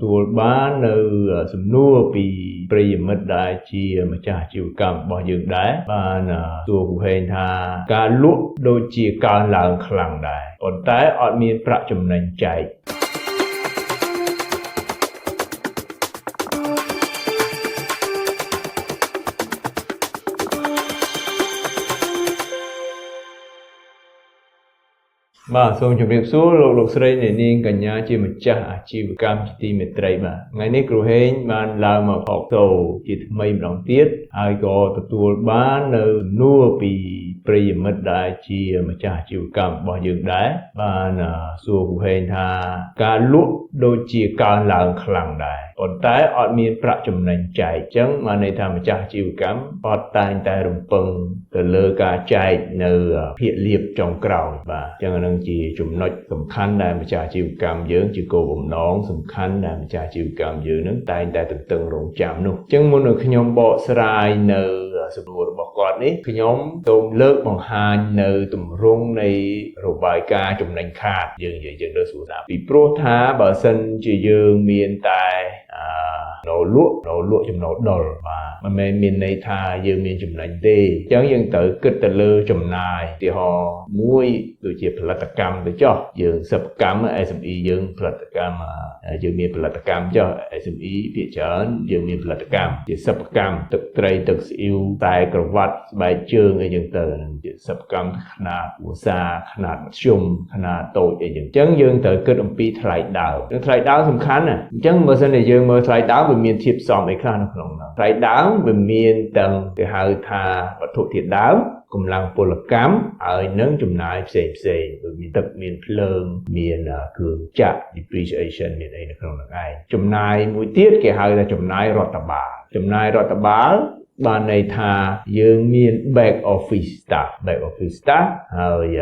ទទួលបាននៅសំណួរពីប្រិយមិត្តដែលជាម្ចាស់អាជីវកម្មរបស់យើងដែរបានសួរគូហេងថាការលក់ដូចជាកើនឡើងខ្លាំងដែរប៉ុន្តែអត់មានប្រាក់ចំណេញចែកបាទសូមជម្រាបសួរលោកស្រីអ្នកនាងកញ្ញាជាម្ចាស់អាជីវកម្មជាទីមេត្រីបាទថ្ងៃនេះគ្រូហេងបានឡើងមកថតសូជាថ្មីម្ដងទៀតហើយក៏ទទួលបាននៅសំណួរពីប្រិយមិត្តដែលជាម្ចាស់អាជីវកម្មរបស់យើងដែរបានសួរគ្រូហេងថាការលក់ដូចជាកើនឡើងខ្លាំងដែរប៉ុន្តែអត់មានប្រាក់ចំណេញចែកអញ្ចឹងបានន័យថាម្ចាស់អាជីវកម្មអត់តែងតែរំពឹងទៅលើការចែកនៅភាគលាភចុងក្រោយបាទអញ្ចឹងអានឹងជាចំណុចសំខាន់ដែលម្ចាស់អាជីវកម្មយើងជាគោលបំណងសំខាន់ដែលម្ចាស់អាជីវកម្មយើងនឹងតែងតែទន្ទឹងរង់ចាំនោះអញ្ចឹងមុននឹងខ្ញុំបកស្រាយនៅសំណួររបស់គាត់នេះខ្ញុំសូមលើកបង្ហាញនៅទម្រង់នៃរបាយការណ៍ចំណេញខាតយើងនិយាយយើងលើសួរថាពីព្រោះថាបើសិនជាយើងមានតែចំណូលលក់ចំណូលដុលបាទមិនមែនមានន័យថាយើងមានចំណេញទេអញ្ចឹងយើងត្រូវគិតទៅលើចំណាយឧទាហរណ៍មួយដូចជាផលិតកម្មទៅចុះយើងសិប្បកម្ម SME យើងផលិតកម្មយើងមានផលិតកម្មចុះ SME ភាគច្រើនយើងមានផលិតកម្មជាសិប្បកម្មទឹកត្រីទឹកស៊ីអ៊ីវតែក្រវ៉ាត់ស្បែកជើងអីចឹងទៅជាសិប្បកម្មខ្នាតឧស្សាហ៍ខ្នាតមធ្យមខ្នាតតូចអីចឹងអញ្ចឹងយើងត្រូវគិតអំពីថ្លៃដើមថ្លៃដើមសំខាន់ណាស់អញ្ចឹងបើសិនជាយើងមើលថ្លៃដើមវាមានធាតុផ្សំអីខ្លះនៅក្នុងនោះថ្លៃដើមវាមានទាំងគេហៅថាវត្ថុធាតុដើមកម្លាំងពលកម្មហើយនឹងចំណាយផ្សេងដូចមានទឹកមានភ្លើងមានគ្រឿងจักរ depreciation មានអីនៅក្នុងនោះឯងចំណាយមួយទៀតគេហៅថាចំណាយរដ្ឋបាលបានន័យថាយើងមាន back office staff ហើយ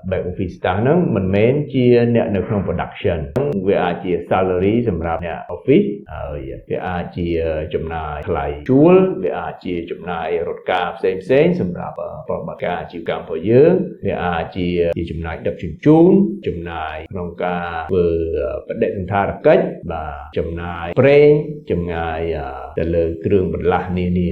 back office staff ហ្នឹងមិនមែនជាអ្នកនៅក្នុង production វាអាចជា salary សម្រាប់អ្នក office ហើយវាអាចជាចំណាយថ្លៃជួលវាអាចជាចំណាយរថការផ្សេងសម្រាប់ប្រតិបត្តិការអាជីវកម្មរបស់យើងវាអាចជាចំណាយដឹកជញ្ជូនចំណាយក្នុងការធ្វើបដិសណ្ឋារកិច្ចបាទចំណាយប្រេងចំណាយទៅលើគ្រឿងបន្លាស់នានា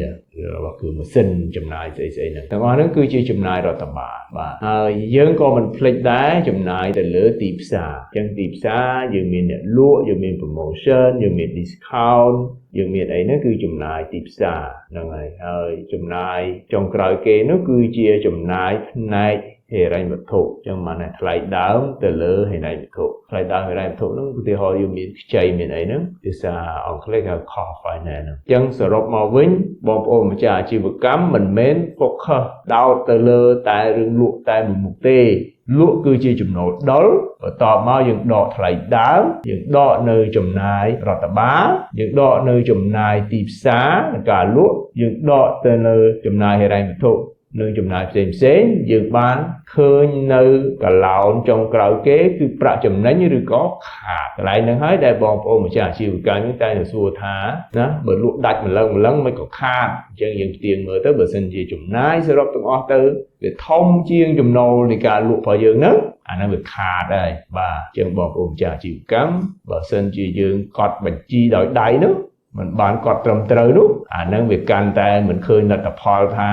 របស់គឺម៉ាស៊ីនចំណាយស្អីហ្នឹងទាំងអស់ហ្នឹងគឺជាចំណាយរដ្ឋបាលបាទហើយយើងក៏មិនភ្លេចដែរចំណាយទៅលើទីផ្សារអញ្ចឹងទីផ្សារយើងមានអ្នកលក់យើងមាន promotion យើងមាន discount យើងមានអីហ្នឹងគឺចំណាយទីផ្សារហ្នឹងហើយចំណាយចុងក្រោយគេនោះគឺជាចំណាយផ្នែកហិរញ្ញវត្ថុអញ្ចឹងបានតែថ្លៃដើមទៅលើហិរញ្ញវត្ថុថ្លៃដើមហិរញ្ញវត្ថុហ្នឹងឧទាហរណ៍យើងមានខ្ចីមានអីហ្នឹងភាសាអង់គ្លេសហៅ cost finance អញ្ចឹងសរុបមកវិញបងប្អូនម្ចាស់អាជីវកម្មមិនមែន focus ដោតទៅលើតែរឿងលក់តែមួយមុខទេលក់គឺជាចំណូលដុលបន្ទាប់មកយើងដកថ្លៃដើមយើងដកនៅចំណាយរដ្ឋបាលយើងដកនៅចំណាយទីផ្សារនៃការលក់យើងដកទៅលើចំណាយហិរញ្ញវត្ថុនឹងចំណាយផ្សេងយើងបានឃើញនៅកឡោនចុងក្រោយគេគឺប្រាក់ចំណេញឬក៏ខាតកន្លែងហ្នឹងហើយដែលបងប្អូនម្ចាស់អាជីវកម្មយើងតែសួរថាណាបើលក់ដាច់ម្លឹងមិនក៏ខាតអញ្ចឹងយើងផ្ទៀងមើលទៅបើសិនជាចំណាយសរុបទាំងអស់ទៅវាធំជាងចំណូលនៃការលក់របស់យើងហ្នឹងអាហ្នឹងវាខាតហើយបាទអញ្ចឹងបងប្អូនម្ចាស់អាជីវកម្មបើសិនជាយើងកត់បញ្ជីដោយដៃនោះមិនបានកត់ត្រឹមត្រូវនោះអាហ្នឹងវាកាន់តែមិនឃើញលទ្ធផលថា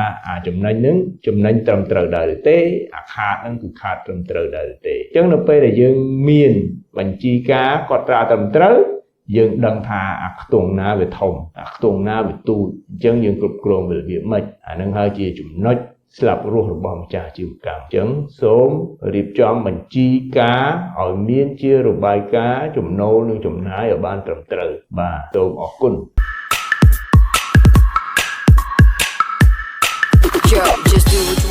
ចំណេញហ្នឹងចំណេញត្រឹមត្រូវដែរទេអាខាតហ្នឹងគឺខាតត្រឹមត្រូវដែរទេអញ្ចឹងនៅពេលដែលយើងមានបញ្ជីការកត់ត្រាត្រឹមត្រូវយើងដឹងថាអាខ្ទង់ណាវាធំអាខ្ទង់ណាវាទូចអញ្ចឹងយើងគ្រប់គ្រងវារបៀបម៉េចអាហ្នឹងហើយជាចំណុចស្លាប់រស់របស់ម្ចាស់អាជីវកម្មអញ្ចឹងសូមរៀបចំបញ្ជីការឲ្យមានជារបាយការណ៍ចំណូលនិងចំណាយឲ្យបានត្រឹមត្រូវបាទសូមអរគុណ Yo, just do what